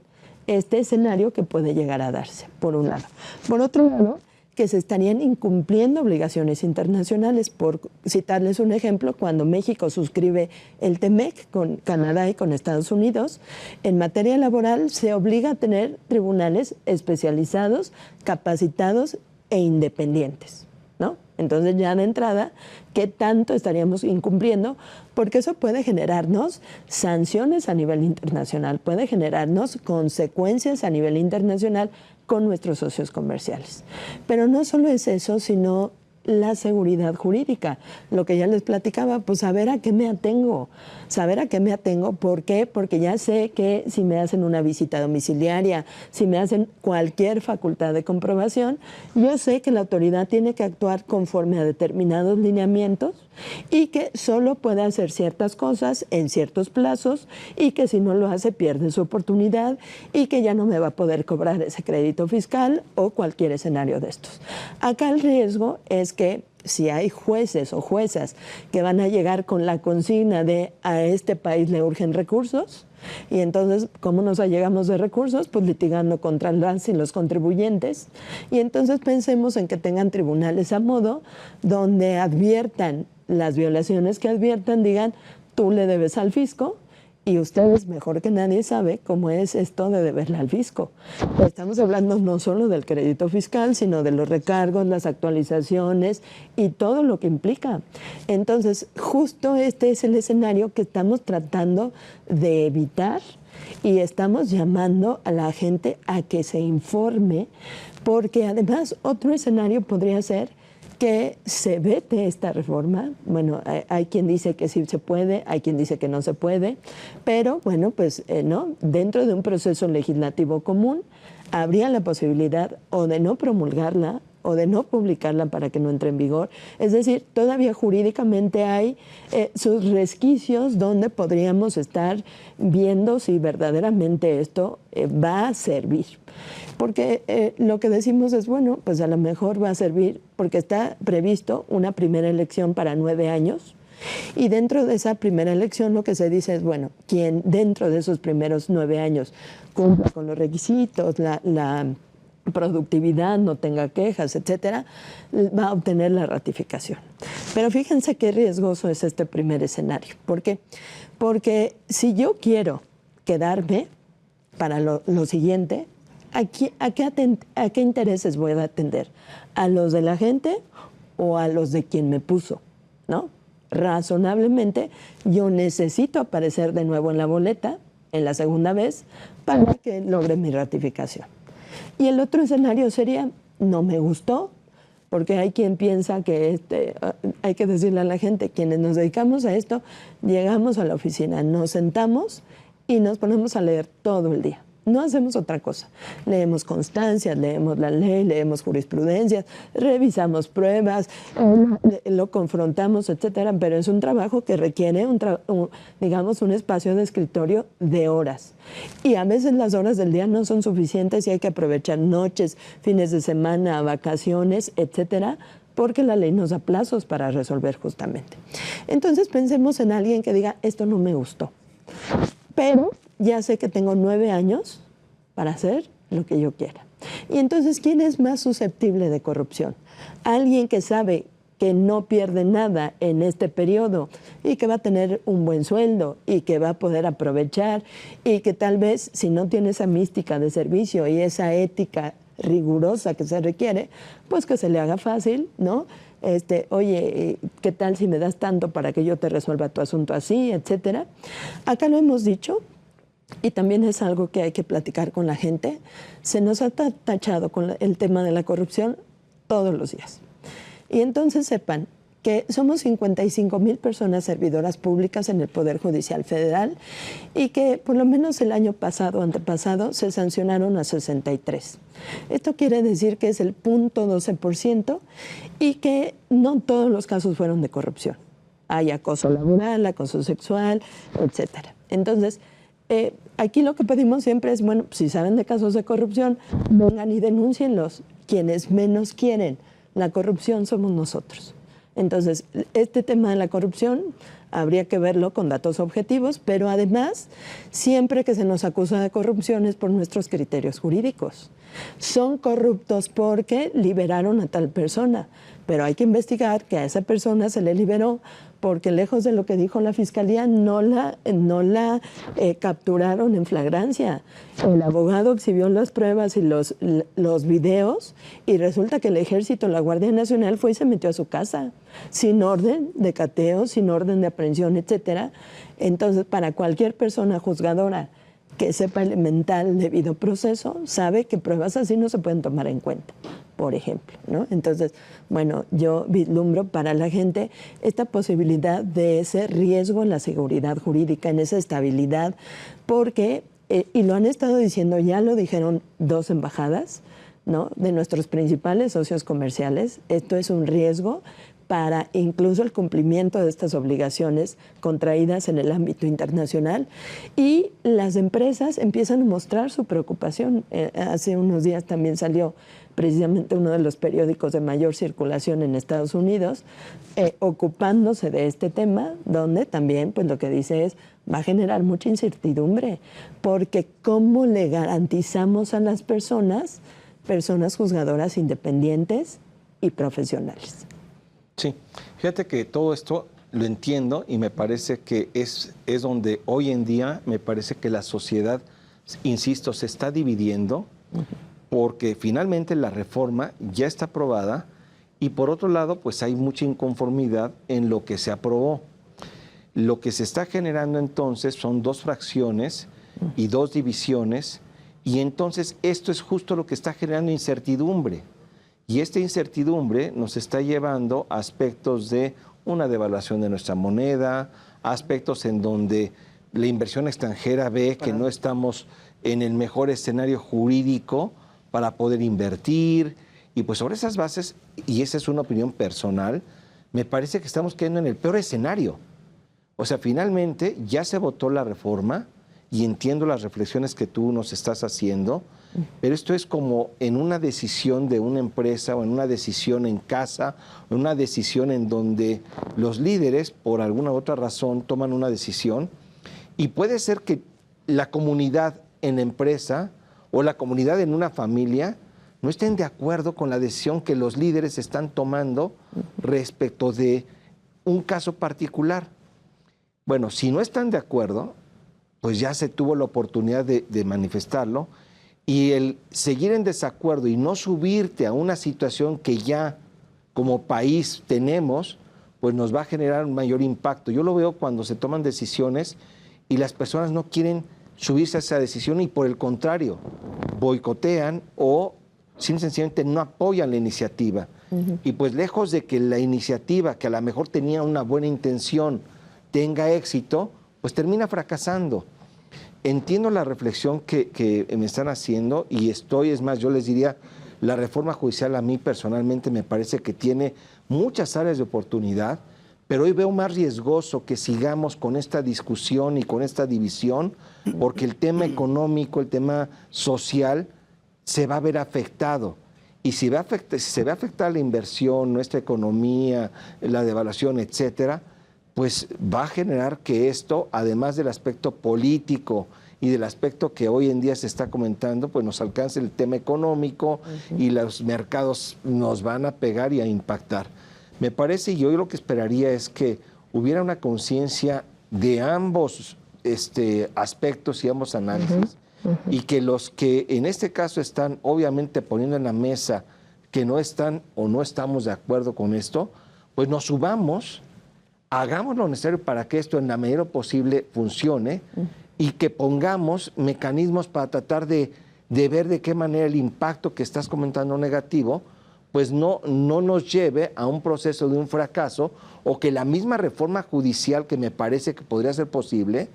este escenario que puede llegar a darse, por un lado. Por otro lado, que se estarían incumpliendo obligaciones internacionales. Por citarles un ejemplo, cuando México suscribe el TEMEC con Canadá y con Estados Unidos, en materia laboral se obliga a tener tribunales especializados, capacitados e independientes, ¿no? Entonces ya de entrada, ¿qué tanto estaríamos incumpliendo? Porque eso puede generarnos sanciones a nivel internacional, puede generarnos consecuencias a nivel internacional con nuestros socios comerciales. Pero no solo es eso, sino la seguridad jurídica. Lo que ya les platicaba, pues saber a qué me atengo. Saber a qué me atengo, ¿por qué? Porque ya sé que si me hacen una visita domiciliaria, si me hacen cualquier facultad de comprobación, yo sé que la autoridad tiene que actuar conforme a determinados lineamientos y que solo puede hacer ciertas cosas en ciertos plazos y que si no lo hace pierde su oportunidad y que ya no me va a poder cobrar ese crédito fiscal o cualquier escenario de estos. Acá el riesgo es que si hay jueces o juezas que van a llegar con la consigna de a este país le urgen recursos, y entonces, ¿cómo nos allegamos de recursos? Pues litigando contra las y los contribuyentes. Y entonces pensemos en que tengan tribunales a modo donde adviertan las violaciones que adviertan, digan, tú le debes al fisco, y ustedes mejor que nadie sabe cómo es esto de deberle al fisco. Estamos hablando no solo del crédito fiscal, sino de los recargos, las actualizaciones y todo lo que implica. Entonces, justo este es el escenario que estamos tratando de evitar y estamos llamando a la gente a que se informe, porque además otro escenario podría ser que se vete esta reforma. Bueno, hay quien dice que sí se puede, hay quien dice que no se puede, pero bueno, pues no, dentro de un proceso legislativo común habría la posibilidad o de no promulgarla o de no publicarla para que no entre en vigor. Es decir, todavía jurídicamente hay sus resquicios donde podríamos estar viendo si verdaderamente esto va a servir. Porque lo que decimos es, bueno, pues a lo mejor va a servir porque está previsto una primera elección para 9 años y dentro de esa primera elección lo que se dice es, bueno, quien dentro de esos primeros 9 años cumpla con los requisitos, la productividad, no tenga quejas, etcétera, va a obtener la ratificación. Pero fíjense qué riesgoso es este primer escenario. ¿Por qué? Porque si yo quiero quedarme para lo siguiente, ¿a qué intereses voy a atender? ¿A los de la gente o a los de quien me puso? ¿No? razonablemente yo necesito aparecer de nuevo en la boleta, en la segunda vez, para que logre mi ratificación. Y el otro escenario sería, no me gustó, porque hay quien piensa que hay que decirle a la gente, quienes nos dedicamos a esto, llegamos a la oficina, nos sentamos y nos ponemos a leer todo el día. No hacemos otra cosa. Leemos constancias, leemos la ley, leemos jurisprudencias, revisamos pruebas, lo confrontamos, etcétera, pero es un trabajo que requiere digamos, un espacio de escritorio de horas. Y a veces las horas del día no son suficientes y hay que aprovechar noches, fines de semana, vacaciones, etcétera, porque la ley nos da plazos para resolver justamente. Entonces pensemos en alguien que diga, esto no me gustó, pero ya sé que tengo 9 años para hacer lo que yo quiera. Y entonces, ¿quién es más susceptible de corrupción? Alguien que sabe que no pierde nada en este periodo y que va a tener un buen sueldo y que va a poder aprovechar y que tal vez, si no tiene esa mística de servicio y esa ética rigurosa que se requiere, pues que se le haga fácil, ¿no? Oye, ¿qué tal si me das tanto para que yo te resuelva tu asunto así, etcétera? Acá lo hemos dicho, y también es algo que hay que platicar con la gente. Se nos ha tachado con el tema de la corrupción todos los días. Y entonces sepan que somos 55,000 personas servidoras públicas en el Poder Judicial Federal y que por lo menos el año pasado, antepasado, se sancionaron a 63. Esto quiere decir que es el 0.12% y que no todos los casos fueron de corrupción. Hay acoso laboral, acoso sexual, etcétera. Entonces, aquí lo que pedimos siempre es, bueno, si saben de casos de corrupción, vengan y denúncienlos. Quienes menos quieren la corrupción somos nosotros. Entonces, este tema de la corrupción habría que verlo con datos objetivos, pero además, siempre que se nos acusa de corrupción es por nuestros criterios jurídicos. Son corruptos porque liberaron a tal persona, pero hay que investigar que a esa persona se le liberó porque lejos de lo que dijo la Fiscalía, no la capturaron en flagrancia. El abogado exhibió las pruebas y los videos y resulta que el Ejército, la Guardia Nacional, fue y se metió a su casa, sin orden de cateo, sin orden de aprehensión, etcétera. Entonces, para cualquier persona juzgadora que sepa elemental debido proceso, sabe que pruebas así no se pueden tomar en cuenta, por ejemplo, ¿no? Entonces, bueno, yo vislumbro para la gente esta posibilidad de ese riesgo en la seguridad jurídica, en esa estabilidad, porque, y lo han estado diciendo, ya lo dijeron 2 embajadas, ¿no?, de nuestros principales socios comerciales, esto es un riesgo para incluso el cumplimiento de estas obligaciones contraídas en el ámbito internacional, y las empresas empiezan a mostrar su preocupación. Hace unos días también salió precisamente uno de los periódicos de mayor circulación en Estados Unidos, ocupándose de este tema, donde también pues lo que dice es, va a generar mucha incertidumbre, porque ¿cómo le garantizamos a las personas juzgadoras independientes y profesionales? Sí, fíjate que todo esto lo entiendo y me parece que es donde hoy en día me parece que la sociedad, insisto, se está dividiendo, porque finalmente la reforma ya está aprobada y por otro lado pues hay mucha inconformidad en lo que se aprobó. Lo que se está generando entonces son 2 fracciones y 2 divisiones, y entonces esto es justo lo que está generando incertidumbre. Y esta incertidumbre nos está llevando a aspectos de una devaluación de nuestra moneda, aspectos en donde la inversión extranjera ve que no estamos en el mejor escenario jurídico para poder invertir. Y pues sobre esas bases, y esa es una opinión personal, me parece que estamos cayendo en el peor escenario. O sea, finalmente ya se votó la reforma y entiendo las reflexiones que tú nos estás haciendo, pero esto es como en una decisión de una empresa o en una decisión en casa, o en una decisión en donde los líderes, por alguna u otra razón, toman una decisión y puede ser que la comunidad en la empresa o la comunidad en una familia no estén de acuerdo con la decisión que los líderes están tomando respecto de un caso particular. Bueno, si no están de acuerdo, pues ya se tuvo la oportunidad de manifestarlo, y el seguir en desacuerdo y no subirte a una situación que ya como país tenemos, pues nos va a generar un mayor impacto. Yo lo veo cuando se toman decisiones y las personas no quieren subirse a esa decisión y por el contrario, boicotean o sencillamente no apoyan la iniciativa. Y pues lejos de que la iniciativa, que a lo mejor tenía una buena intención, tenga éxito, pues termina fracasando. Entiendo la reflexión que me están haciendo y es más, yo les diría, la reforma judicial a mí personalmente me parece que tiene muchas áreas de oportunidad, pero hoy veo más riesgoso que sigamos con esta discusión y con esta división, porque el tema económico, el tema social, se va a ver afectado. Y si se va a afectar la inversión, nuestra economía, la devaluación, etcétera, pues va a generar que esto, además del aspecto político y del aspecto que hoy en día se está comentando, pues nos alcance el tema económico y los mercados nos van a pegar y a impactar. Me parece, y yo lo que esperaría es que hubiera una conciencia de ambos aspectos y ambos análisis, y que los que en este caso están obviamente poniendo en la mesa que no están o no estamos de acuerdo con esto, pues nos subamos, hagamos lo necesario para que esto en la medida posible funcione y que pongamos mecanismos para tratar de ver de qué manera el impacto que estás comentando negativo pues no nos lleve a un proceso de un fracaso, o que la misma reforma judicial que me parece que podría ser posible,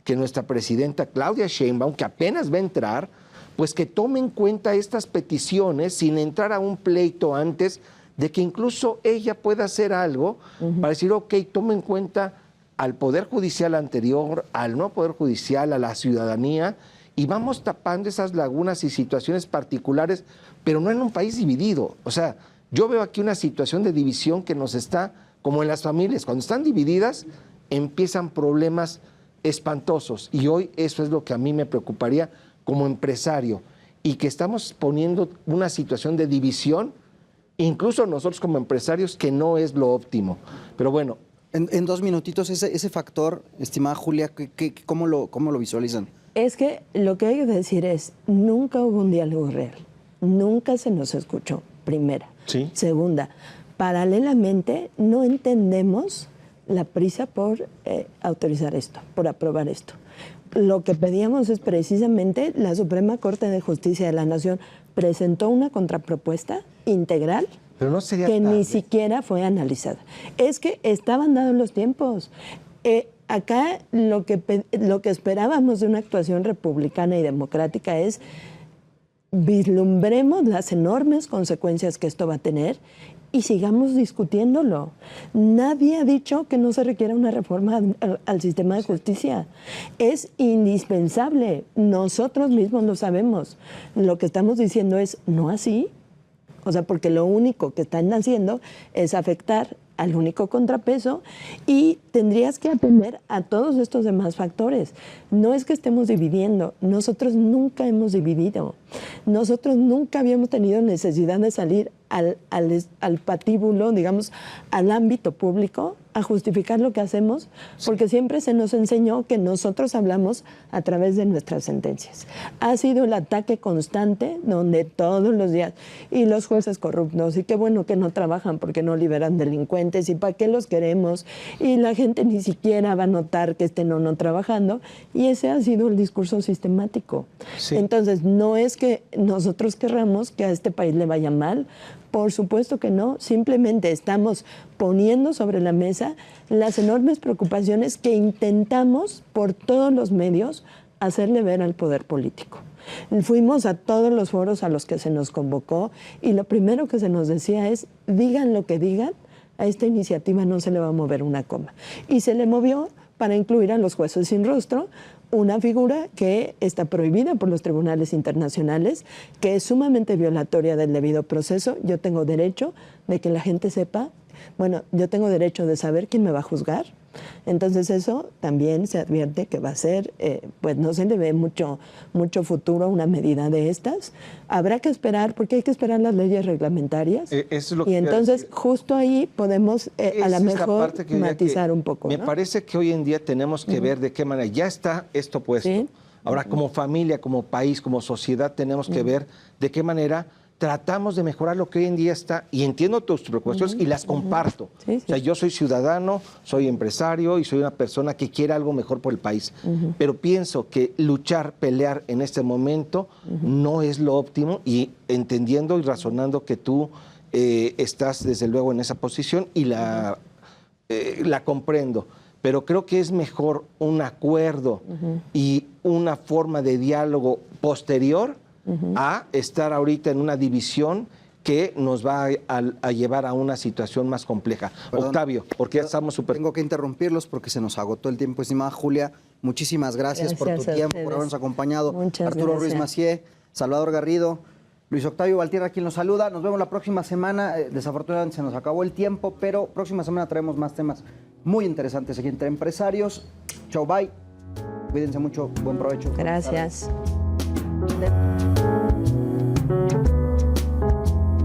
que nuestra presidenta Claudia Sheinbaum, que apenas va a entrar, pues que tome en cuenta estas peticiones sin entrar a un pleito antes de que incluso ella pueda hacer algo para decir, ok, tome en cuenta al Poder Judicial anterior, al nuevo Poder Judicial, a la ciudadanía, y vamos tapando esas lagunas y situaciones particulares, pero no en un país dividido. O sea, yo veo aquí una situación de división que nos está, como en las familias, cuando están divididas, empiezan problemas espantosos, y hoy eso es lo que a mí me preocuparía como empresario, y que estamos poniendo una situación de división, incluso nosotros como empresarios, que no es lo óptimo. Pero bueno. En 2 minutitos, ese factor, estimada Julia, ¿cómo lo visualizan? Es que lo que hay que decir es, nunca hubo un diálogo real, nunca se nos escuchó, primera. Sí. Segunda, paralelamente no entendemos la prisa por autorizar esto, por aprobar esto. Lo que pedíamos es precisamente, la Suprema Corte de Justicia de la Nación presentó una contrapropuesta integral, pero no sería que tarde. Ni siquiera fue analizada. Es que estaban dados los tiempos. Acá lo que esperábamos de una actuación republicana y democrática es vislumbremos las enormes consecuencias que esto va a tener y sigamos discutiéndolo. Nadie ha dicho que no se requiera una reforma al sistema de justicia. Es indispensable. Nosotros mismos lo sabemos. Lo que estamos diciendo es no así. O sea, porque lo único que están haciendo es afectar al único contrapeso, y tendrías que atender a todos estos demás factores. No es que estemos dividiendo, nosotros nunca hemos dividido. Nosotros nunca habíamos tenido necesidad de salir al patíbulo, digamos, al ámbito público, a justificar lo que hacemos, porque siempre se nos enseñó que nosotros hablamos a través de nuestras sentencias. Ha sido el ataque constante donde todos los días, y los jueces corruptos, y qué bueno que no trabajan porque no liberan delincuentes, y para qué los queremos, y la gente ni siquiera va a notar que estén o no trabajando, y ese ha sido el discurso sistemático. Sí. Entonces, no es que nosotros querramos que a este país le vaya mal, por supuesto que no, simplemente estamos poniendo sobre la mesa las enormes preocupaciones que intentamos por todos los medios hacerle ver al poder político. Fuimos a todos los foros a los que se nos convocó, y lo primero que se nos decía es, digan lo que digan, a esta iniciativa no se le va a mover una coma. Y se le movió para incluir a los jueces sin rostro, una figura que está prohibida por los tribunales internacionales, que es sumamente violatoria del debido proceso. Yo tengo derecho de que la gente sepa, bueno, yo tengo derecho de saber quién me va a juzgar. Entonces eso también se advierte que va a ser, pues no se le ve mucho futuro a una medida de estas. Habrá que esperar, porque hay que esperar las leyes reglamentarias. Es lo que y entonces justo ahí podemos a lo mejor matizar un poco. Me parece que hoy en día tenemos que ver de qué manera ya está esto puesto. ¿Sí? Ahora, como familia, como país, como sociedad, tenemos que ver de qué manera tratamos de mejorar lo que hoy en día está, y entiendo tus preocupaciones y las comparto. Sí, sí. O sea, yo soy ciudadano, soy empresario y soy una persona que quiere algo mejor por el país. Pero pienso que luchar, pelear en este momento no es lo óptimo, y entendiendo y razonando que tú estás desde luego en esa posición y la comprendo. Pero creo que es mejor un acuerdo y una forma de diálogo posterior a estar ahorita en una división que nos va a llevar a una situación más compleja. Perdón, Octavio, porque ya estamos súper... Tengo que interrumpirlos porque se nos agotó el tiempo. Estimada Julia, muchísimas gracias por tu tiempo, por habernos acompañado. Muchas Arturo gracias. Ruiz Massieu, Salvador Garrido, Luis Octavio Valtierra, quien nos saluda. Nos vemos la próxima semana. Desafortunadamente se nos acabó el tiempo, pero próxima semana traemos más temas muy interesantes aquí entre empresarios. Chau, bye. Cuídense mucho. Buen provecho. Gracias.